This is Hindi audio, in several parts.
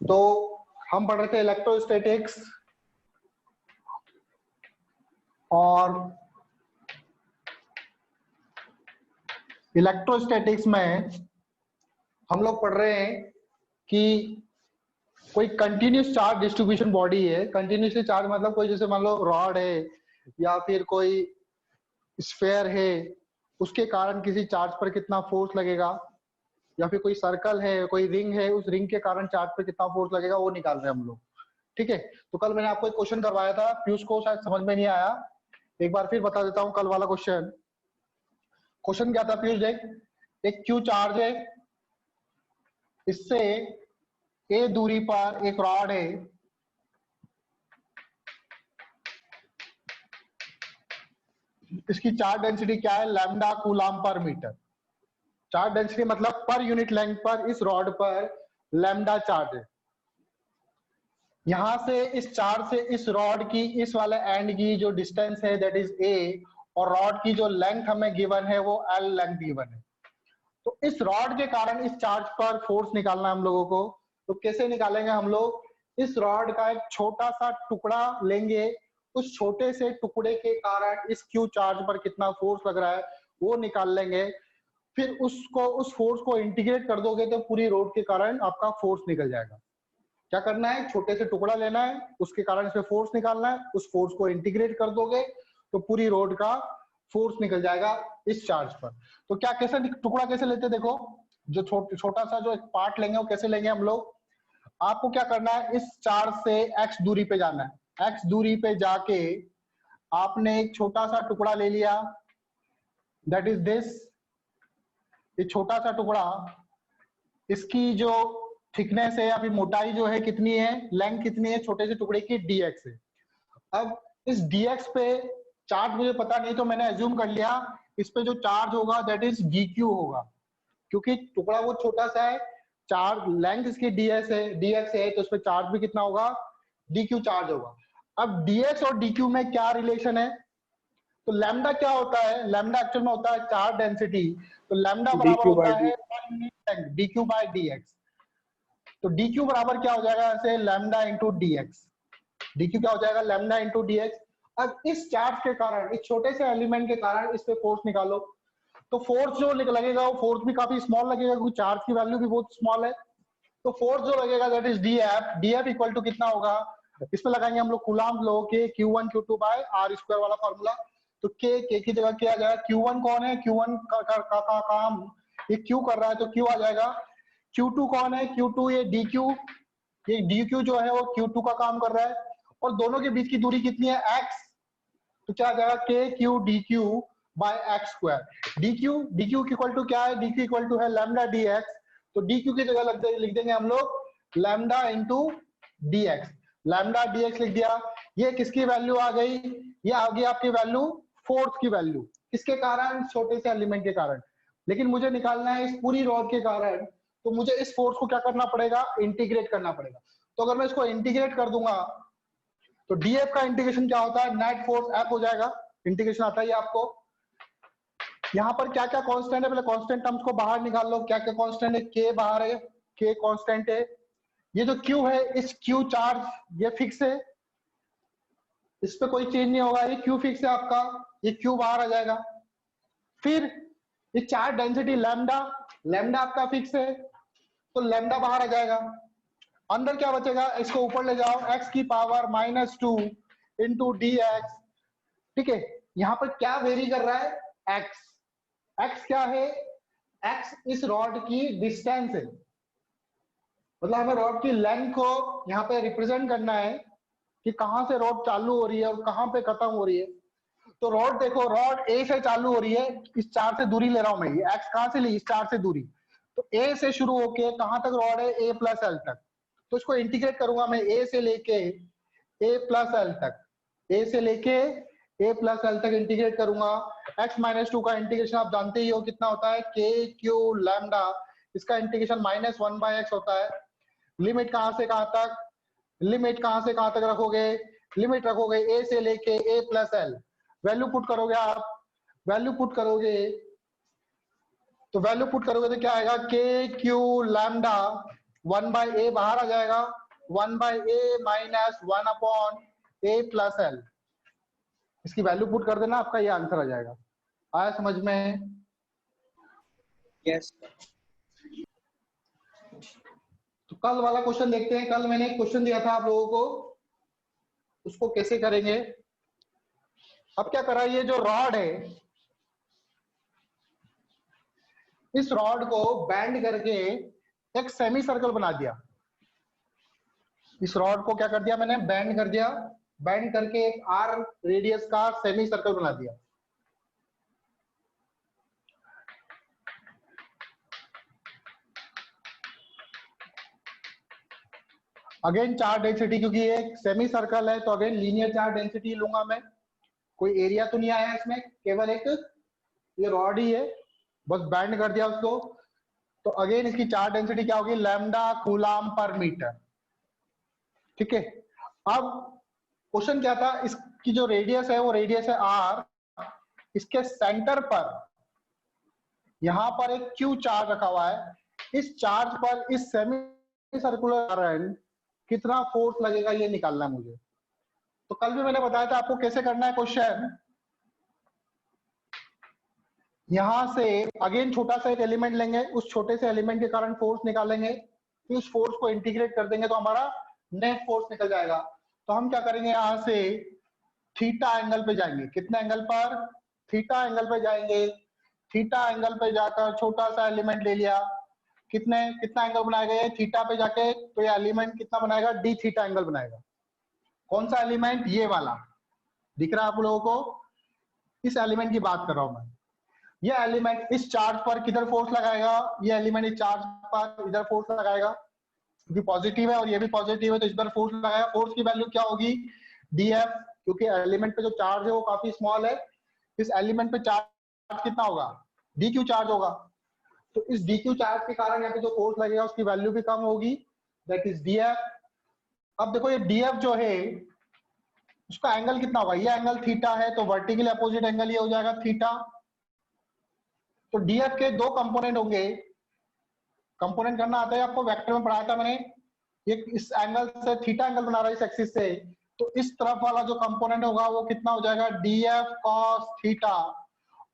तो हम पढ़ रहे थे इलेक्ट्रोस्टैटिक्स, और इलेक्ट्रोस्टैटिक्स में हम लोग पढ़ रहे हैं कि कोई कंटिन्यूस चार्ज डिस्ट्रीब्यूशन बॉडी है। कंटिन्यूसली चार्ज मतलब कोई जैसे मान लो रॉड है या फिर कोई स्फेयर है, उसके कारण किसी चार्ज पर कितना फोर्स लगेगा, या फिर कोई सर्कल है, कोई रिंग है, उस रिंग के कारण चार्ज पर कितना फोर्स लगेगा, वो निकाल रहे हैं हम लोग। ठीक है, तो कल मैंने आपको एक क्वेश्चन करवाया था, पीयूष को शायद समझ में नहीं आया, एक बार फिर बता देता हूं कल वाला क्वेश्चन। क्वेश्चन क्या था पीयूष देख, एक क्यू चार्ज है, इससे ए दूरी पर एक रॉड है, इसकी चार्ज डेंसिटी क्या है, lambda coulomb per meter. Charge density मतलब पर यूनिट लेंथ पर इस रॉड पर लैम्डा चार्ज है। यहां से इस चार्ज से इस रॉड की इस वाले एंड की जो डिस्टेंस है दैट इज ए, और रॉड की जो लेंथ हमें गिवन है वो एल लेंथ गिवन है। तो इस रॉड के कारण इस चार्ज पर फोर्स निकालना है हम लोगों को। तो कैसे निकालेंगे हम लोग, इस रॉड का एक छोटा सा टुकड़ा लेंगे, उस छोटे से टुकड़े के कारण इस क्यू चार्ज पर कितना फोर्स लग रहा है वो निकाल लेंगे। फिर उसको उस फोर्स को इंटीग्रेट कर दोगे तो पूरी रोड के कारण आपका फोर्स निकल जाएगा। क्या करना है, छोटे से टुकड़ा लेना है, उसके कारण इसमें फोर्स निकालना है, उस फोर्स को इंटीग्रेट कर दोगे तो पूरी रोड का फोर्स निकल जाएगा इस चार्ज पर। तो क्या कैसे टुकड़ा कैसे लेते, देखो जो छोटा सा जो एक पार्ट लेंगे वो कैसे लेंगे हम लोग। आपको क्या करना है, इस चार्ज से x दूरी पे जाना है, x दूरी पे जाके आपने एक छोटा सा टुकड़ा ले लिया, दैट इज दिस। ये छोटा सा टुकड़ा, इसकी जो थिकनेस है या फिर मोटाई जो है कितनी है, लेंथ कितनी है छोटे से टुकड़े की, dx है। अब इस dx पे चार्ज मुझे पता नहीं तो मैंने एज्यूम कर लिया इस पे जो चार्ज होगा दैट इज dq होगा, क्योंकि टुकड़ा वो छोटा सा है, चार्ज लेंथ इसकी dx है तो उस पे चार्ज भी कितना होगा, dq चार्ज होगा। अब dx और dq में क्या रिलेशन है, तो लैम्डा क्या होता है, लैम्डा एक्चुअल में होता है चार्ज डेंसिटी, तो लैम्डा बराबर होता है dq बाय dx। तो dq बराबर क्या हो जाएगा ऐसे, लैम्डा इंटू dx। dq क्या हो जाएगा, लैम्डा इंटू dx। अब इस चार्ज के कारण, इस छोटे से एलिमेंट के कारण इस पे फोर्स निकालो, तो फोर्स जो लगेगा वो फोर्स भी काफी स्मॉल लगेगा क्योंकि चार्ज की वैल्यू भी बहुत स्मॉल है। तो फोर्स जो लगेगा that is df equal to कितना होगा, इसमें लगाएंगे हम लोग कूलम्ब लॉ के q1 q2 by r square वाला फॉर्मूला। तो k की जगह क्या आ जाएगा, q1 कौन है, q1 का काम ये q कर रहा है तो q आ जाएगा। q2 कौन है, q2 ये dq, ये dq जो है वो q2 का काम कर रहा है, और दोनों के बीच की दूरी कितनी है, x। तो क्या आ जाएगा, k q dq by x square. dq equal to क्या है, dq इक्वल टू है लैम्डा dx। तो dq की जगह लिख देंगे हम लोग lambda into dx। Lambda dx लिख दिया, ये किसकी वैल्यू आ गई, ये आ गई आपकी वैल्यू फोर्स की वैल्यू, किसके कारण, छोटे से एलिमेंट के कारण। लेकिन मुझे निकालना है इस पूरी रॉड के कारण, तो मुझे इस फोर्स को क्या करना पड़ेगा, इंटीग्रेट करना पड़ेगा। तो अगर मैं इसको इंटीग्रेट कर दूंगा तो df का इंटीग्रेशन क्या होता है, नेट फोर्स f हो जाएगा, इंटीग्रेशन आता है आपको। यहाँ पर क्या क्या कांस्टेंट है, पहले कांस्टेंट टर्म्स को बाहर निकाल लो, क्या क्या कांस्टेंट है, k बाहर है, k कांस्टेंट है। ये जो q है, इस q चार्ज ये फिक्स है, इस पे कोई चेंज नहीं होगा, ये q फिक्स है आपका, ये q बाहर आ जाएगा। फिर ये चार्ज डेंसिटी लैम्डा, लैम्डा आपका फिक्स है तो लैम्डा बाहर आ जाएगा। अंदर क्या बचेगा, इसको ऊपर ले जाओ, x की पावर -2 इंटू dx। ठीक है, यहाँ पर क्या वेरी कर रहा है, x। x क्या है, x इस रॉड की डिस्टेंस है, मतलब हमें रॉड की लेंथ को यहाँ पे रिप्रेजेंट करना है कि कहां से रॉड चालू हो रही है और कहां पे खत्म हो रही है। तो रॉड देखो, रॉड a से चालू हो रही है, इस चार से दूरी ले रहा हूं मैं, ये x कहां से ली, इस चार से दूरी, तो a से शुरू होके कहां तक रॉड है, a प्लस एल तक। तो इसको इंटीग्रेट करूंगा मैं a से लेके a प्लस एल तक, a से लेके a प्लस एल तक इंटीग्रेट करूंगा। x-2 का इंटीग्रेशन आप जानते ही हो कितना होता है, k q लैम्डा, इसका इंटीग्रेशन -1/x होता है। लिमिट कहां से कहां तक, लिमिट कहां से कहां तक रखोगे, लिमिट रखोगे a से लेके a plus L. Value put करोगे आप, वैल्यू पुट करोगे तो वैल्यू पुट करोगे तो क्या आएगा, k q लैम्डा 1 बाय ए बाहर आ जाएगा, 1 बाय ए माइनस 1 अपॉन ए प्लस एल। इसकी वैल्यू पुट कर देना, आपका ये आंसर आ जाएगा। आया समझ में? यस। तो कल वाला क्वेश्चन देखते हैं। कल मैंने एक क्वेश्चन दिया था आप लोगों को, उसको कैसे करेंगे। अब क्या करा, ये जो रॉड है, इस रॉड को बैंड करके एक सेमी सर्कल बना दिया। इस रॉड को क्या कर दिया मैंने, बैंड कर दिया। बैंड करके एक आर रेडियस का सेमी सर्कल बना दिया। अगेन चार्ज डेंसिटी, क्योंकि ये एक सेमी सर्कल है तो अगेन लीनियर चार्ज डेंसिटी लूंगा मैं। कोई एरिया तो नहीं आया इसमें, केवल एक ये रॉड ही है, बस बैंड कर दिया उसको। तो अगेन इसकी चार्ज डेंसिटी क्या होगी, लैम्डा कूलाम पर मीटर। ठीक है। अब क्वेश्चन क्या था, इसकी जो रेडियस है वो रेडियस है आर। इसके सेंटर पर यहां पर एक क्यू चार्ज रखा हुआ है। इस चार्ज पर इस सेमी सर्कुलर करंट कितना फोर्स लगेगा ये निकालना है मुझे। तो कल भी मैंने बताया था आपको कैसे करना है क्वेश्चन। यहां से अगेन छोटा सा एक एलिमेंट लेंगे, उस छोटे से एलिमेंट के कारण फोर्स निकालेंगे, फिर उस फोर्स को इंटीग्रेट कर देंगे तो हमारा नेट फोर्स निकल जाएगा। तो हम क्या करेंगे, यहां से थीटा एंगल पे जाएंगे। कितने एंगल पर, थीटा एंगल पे जाएंगे। थीटा एंगल पे जाकर छोटा सा एलिमेंट ले लिया। कितना एंगल बनाएगा ये थीटा पे जाके, तो ये एलिमेंट कितना बनाएगा, डी थीटा एंगल बनाएगा। कौन सा एलिमेंट, ये वाला दिख रहा है आप लोगों को, इस एलिमेंट की बात कर रहा हूं मैं। ये एलिमेंट इस चार्ज पर किधर फोर्स लगाएगा, ये एलिमेंट इस चार्ज पर इधर फोर्स लगाएगा, क्योंकि पॉजिटिव है और ये भी पॉजिटिव है तो इस पर फोर्स लगाएगा। फोर्स की वैल्यू क्या होगी, डीएफ, क्योंकि एलिमेंट पे जो चार्ज है वो काफी स्मॉल है। इस एलिमेंट पे चार्ज कितना होगा, डी क्यू चार्ज होगा। तो इस डी क्यू चार्ज के कारण यहाँ पे जो फोर्स लगेगा उसकी वैल्यू भी कम होगी, दैट इज डीएफ। अब देखो ये डीएफ जो है उसका एंगल कितना होगा, ये एंगल थीटा है तो वर्टिकली अपोजिट एंगल ये हो जाएगा थीटा। तो डीएफ के दो कंपोनेंट होंगे। कंपोनेंट करना आता है आपको, वेक्टर में पढ़ाया था मैंने। ये इस एंगल से थीटा एंगल बना रहा है इस एक्सिस से, तो इस तरफ वाला जो कंपोनेंट होगा वो कितना हो जाएगा, डीएफ कॉस थीटा।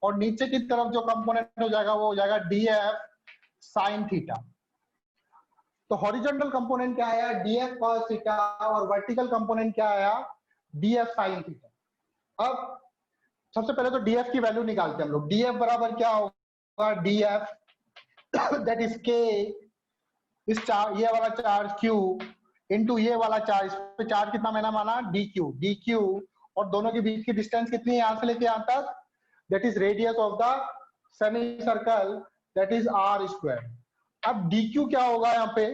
और नीचे की तरफ जो कंपोनेंट हो जाएगा वो हो जाएगा डीएफ साइन थीटा। तो हॉरिजॉन्टल कंपोनेंट क्या आया, डीएफ कॉस थीटा, और वर्टिकल कंपोनेंट क्या आया, डीएफ साइन थीटा। अब सबसे पहले तो डीएफ की वैल्यू निकालते हैं हम लोग। डीएफ बराबर क्या होगा, डीएफ दैट इज के, इस चार्ज ये वाला चार्ज Q इनटू ये वाला चार्ज, इस पे चार्ज कितना मैंने माना, DQ, और दोनों के बीच की डिस्टेंस कितनी है यहां से लेके यहां तक, that is radius of the semi circle, that is r square. अब DQ क्या होगा यहाँ पे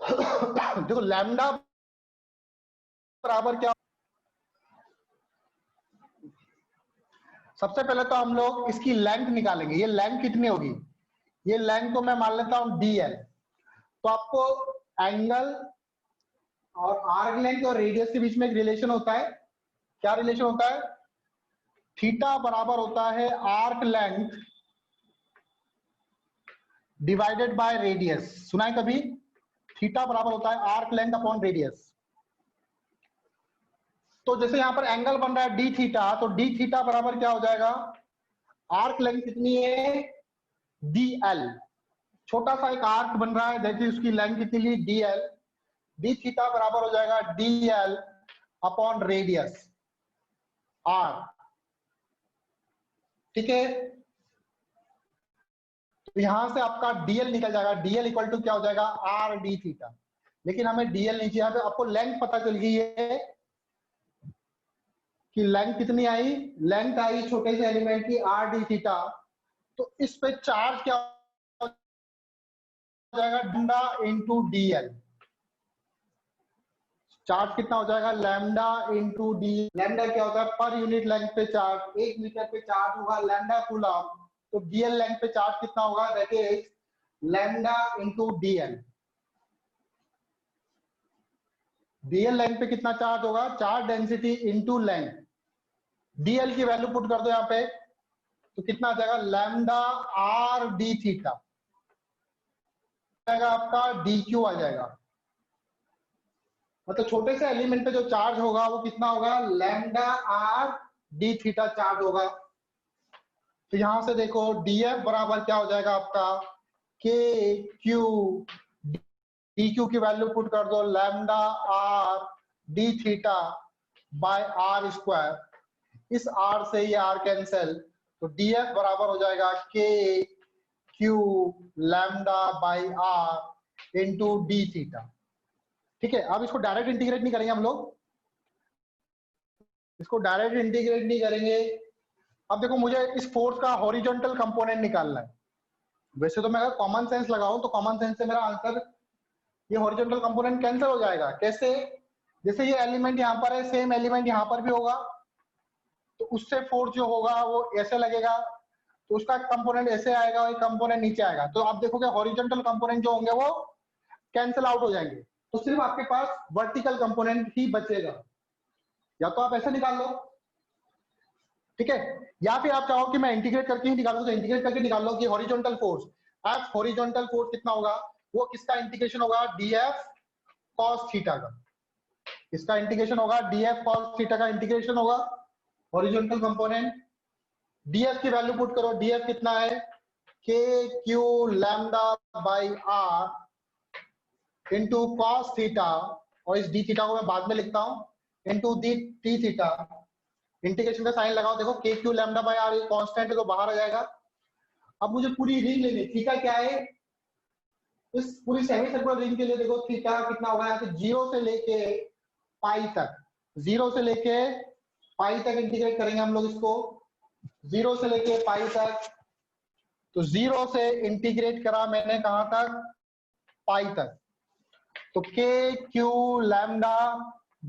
देखो लैम्डा बराबर क्या, सबसे पहले तो हम लोग इसकी लेंथ निकालेंगे। ये लेंथ कितनी होगी, ये लेंथ को मैं मान लेता हूं DL। तो आपको एंगल और आर्क लेंथ और रेडियस के बीच में एक रिलेशन होता है। क्या रिलेशन होता है, थीटा बराबर होता है arc length divided by radius. सुना है कभी, थीटा बराबर होता है आर्क लेंथ अपॉन रेडियस। तो जैसे यहां पर एंगल बन रहा है डी थीटा, तो डी थीटा बराबर क्या हो जाएगा, आर्क लेंथ कितनी है, DL। छोटा सा एक आर्क बन रहा है, देखिए उसकी लेंथ कितनी ली, DL। डी थीटा बराबर हो जाएगा DL अपॉन रेडियस R। ठीक है, तो यहां से आपका DL निकल जाएगा। DL इक्वल टू क्या हो जाएगा, R डी थीटा। लेकिन हमें DL नहीं चाहिए, आपको लेंथ पता चल गई है कि लेंथ कितनी आई, लेंथ आई छोटे से एलिमेंट की R डी थीटा। तो इस पे चार्ज क्या हो जाएगा, लैम्डा इंटू DL। चार्ज कितना हो जाएगा, लैम्डा इंटू डी। लैम्डा क्या होता है, पर यूनिट लेंथ पे चार्ज, 1 मीटर पे चार्ज होगा लैम्डा कूलम। तो DL लेंथ पे चार्ज कितना होगा, that is lambda into DL। DL length पे कितना चार्ज होगा, charge density into length. DL की वैल्यू पुट कर दो यहाँ पे, तो कितना आ जाएगा, लैम्डा R डी थीटा। जाएगा आपका डी क्यू आ जाएगा। मतलब छोटे से एलिमेंट पे जो चार्ज होगा वो कितना होगा, lambda r d theta charge होगा। तो यहां से देखो df बराबर क्या हो जाएगा आपका, के क्यू, डी क्यू की वैल्यू पुट कर दो lambda r d theta by r square. इस आर से ये आर कैंसिल, तो df बराबर हो जाएगा k Q lambda by r into d theta. ठीक है, अब इसको डायरेक्ट इंटीग्रेट नहीं करेंगे हम लोग, इसको डायरेक्ट इंटीग्रेट नहीं करेंगे। अब देखो मुझे इस फोर्स का हॉरिजॉन्टल कंपोनेंट निकालना है। वैसे तो मैं अगर कॉमन सेंस लगाऊं तो कॉमन सेंस से मेरा आंसर ये हॉरिजॉन्टल कंपोनेंट कैंसिल हो जाएगा। कैसे, जैसे ये एलिमेंट यहाँ पर है, सेम एलिमेंट यहाँ पर भी होगा, तो उससे फोर्स जो होगा वो ऐसे लगेगा, तो उसका कंपोनेंट ऐसे आएगा और कंपोनेंट नीचे आएगा। तो आप देखोगे हॉरिजॉन्टल कंपोनेंट जो होंगे वो कैंसिल आउट हो जाएंगे, तो सिर्फ आपके पास वर्टिकल कंपोनेंट ही बचेगा। या तो आप ऐसे निकाल लो, ठीक है, या फिर आप चाहो कि मैं इंटीग्रेट करके ही निकालूं, तो इंटीग्रेट करके निकाल लो कि horizontal force, F horizontal force कितना होगा, वो किसका इंटीग्रेशन होगा, डीएफ कॉस थीटा का। इसका इंटीग्रेशन होगा डीएफ कॉस थीटा का इंटीग्रेशन होगा हॉरिजॉन्टल कंपोनेंट। डीएफ की वैल्यू पुट करो, डीएफ कितना है, k Q lambda by r into cos theta, और इस डी थीटा को मैं बाद में लिखता हूं, into d t theta. Integration का साइन लगाओ, देखो k Q lambda by r constant है तो बाहर आ जाएगा। अब मुझे पूरी रिंग लेनी, थीटा क्या है, इस पूरी सेमी सर्कुलर रिंग के लिए देखो थीटा कितना होगा, यहाँ से जीरो से लेके पाई तक, जीरो से लेके पाई तक इंटीग्रेट करेंगे हम लोग इसको, जीरो से लेके पाई तक। तो जीरो से इंटीग्रेट करा मैंने कहां तक, पाई तक। तो k Q lambda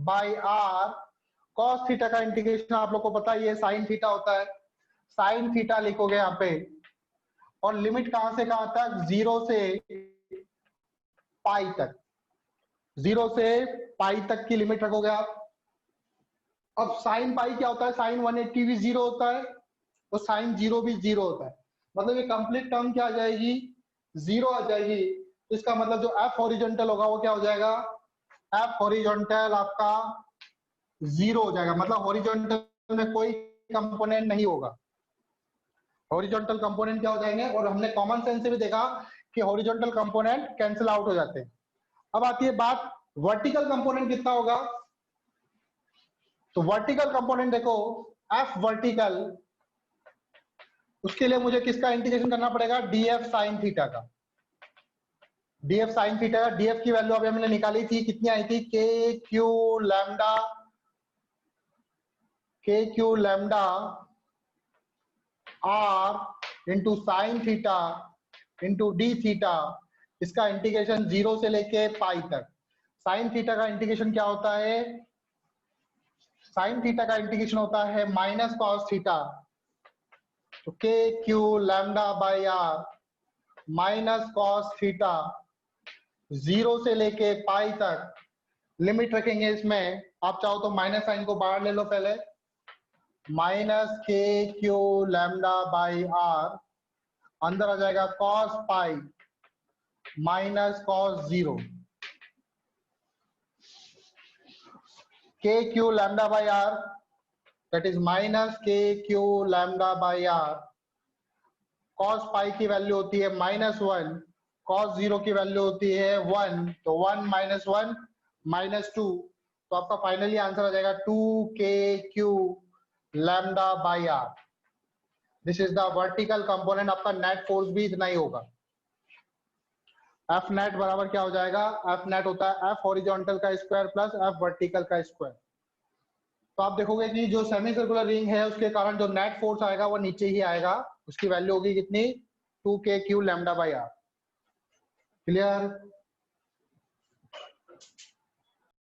by are cos theta का इंटीग्रेशन आप लोग को पता ही है साइन थीटा होता है, साइन थीटा लिखोगे यहाँ पे, और लिमिट कहां से कहां तक, जीरो से पाई तक, जीरो से पाई तक की लिमिट रखोगे आप। अब साइन पाई क्या होता है, साइन 180 भी जीरो होता है और साइन जीरो भी जीरो होता है, मतलब ये कंप्लीट टर्म क्या आ जाएगी, जीरो आ जाएगी। तो इसका मतलब जो एफ हॉरिजॉन्टल होगा वो क्या हो जाएगा, एफ हॉरिजॉन्टल आपका जीरो हो जाएगा, मतलब हॉरिजॉन्टल में कोई कंपोनेंट नहीं होगा, हॉरिजॉन्टल कंपोनेंट क्या हो जाएंगे। और हमने कॉमन सेंस से भी देखा कि हॉरिजॉन्टल कंपोनेंट कैंसिल आउट हो जाते हैं। अब आती है बात वर्टिकल कंपोनेंट कितना होगा, तो वर्टिकल कंपोनेंट देखो एफ वर्टिकल, उसके लिए मुझे किसका इंटीग्रेशन करना पड़ेगा, डीएफ साइन थीटा का, डीएफ साइन थीटा का। डीएफ की वैल्यू अभी हमने निकाली थी, कितनी आई थी, k Q lambda, k Q lambda r into sine theta into d theta. इसका इंटीग्रेशन जीरो से लेके पाई तक। साइन थीटा का इंटीग्रेशन क्या होता है, साइन थीटा का इंटीग्रेशन होता है माइनस कॉस थीटा, तो k Q lambda by r minus cos theta, zero से लेके पाई तक लिमिट रखेंगे इसमें। आप चाहो तो माइनस साइन को बाहर ले लो पहले, minus K Q lambda by are, अंदर आ जाएगा cos pi minus cos zero, K Q lambda by R that is minus K Q lambda by are. Cos pi की वैल्यू होती है -1, कॉस जीरो की वैल्यू होती है 1, तो 1 माइनस 1 -2, तो आपका फाइनली आंसर आ जाएगा 2kq lambda by r. This is the vertical component. आपका नेट फोर्स भी इतना ही होगा। एफ नेट बराबर क्या हो जाएगा, एफ नेट होता है एफ हॉरिजॉन्टल का स्क्वायर प्लस एफ वर्टिकल का स्क्वायर। तो आप देखोगे कि जो सेमी सर्कुलर रिंग है उसके कारण जो नेट फोर्स आएगा वो नीचे ही आएगा, उसकी वैल्यू होगी कितनी, 2kq lambda by are. Clear.